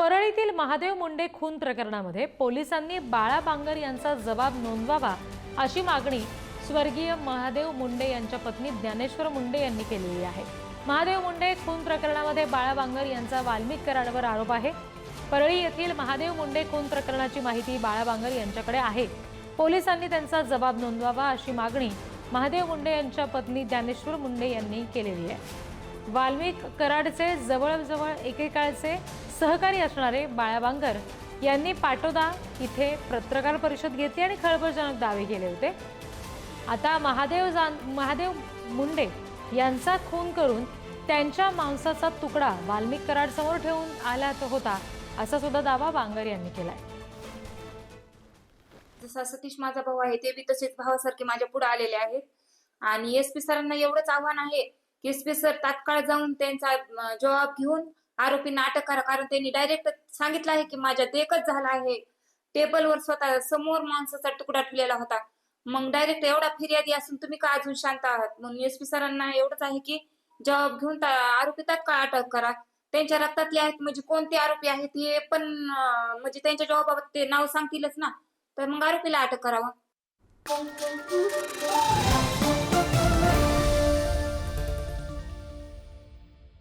परळीतील महादेव मुंडे खून प्रकरणामध्ये पोलिसांनी बाळा बांगर यांचा जबाब नोंदवावा अशी मागणी स्वर्गीय महादेव मुंडे यांच्या पत्नी ज्ञानेश्वर मुंडे यांनी केलेली आहे। महादेव मुंडे खून प्रकरणामध्ये बाळा बांगर यांचा वाल्मिक कराडवर आरोप आहे। परळी येथील महादेव मुंडे खून प्रकरणाची माहिती बाळा बांगर यांच्याकडे आहे। पोलिसांनी त्यांचा जबाब नोंदवावा अशी मागणी महादेव मुंडे यांच्या पत्नी ज्ञानेश्वर मुंडे यांनी केलेली आहे। वाल्मिक कराडचे जवळजवळ एकेकाळचे सहकारी असणारे बाळा बांगर यांनी पाटोदा इथे पत्रकार परिषद घेतली आणि खळबळजनक दावे केले होते। आता महादेव मुंडे यांचा खून करून त्यांच्या मांसाचा तुकडा वाल्मिक कराड समोर ठेवून आला होता असा सुद्धा दावा बांगर यांनी केलाय। जसा सतीश माझा भाऊ आहे ते बी तसेच भावासारखे माझ्या पुढे आलेले आहेत आणि एसपी सरांना एवढंच आव्हान आहे की एसपी सर तात्काळ जाऊन त्यांचा जबाब घेऊन आरोपींना अटक करा, कारण त्यांनी डायरेक्ट सांगितलं आहे की माझ्या देखत झाला आहे। टेबलवर स्वतः समोर मांसाचा तुकडा ठेवलेला होता, मग डायरेक्ट एवढा फिर्यादी असून तुम्ही का अजून शांत आहात? म्हणून एसपी सरांना एवढंच आहे की जबाब घेऊन आरोपी तात्काळ अटक करा। त्यांच्या रक्तातले आहेत म्हणजे कोणते आरोपी आहेत हे पण म्हणजे त्यांच्या जबाबाबत ते नाव सांगतीलच ना, तर मग आरोपीला अटक करावा।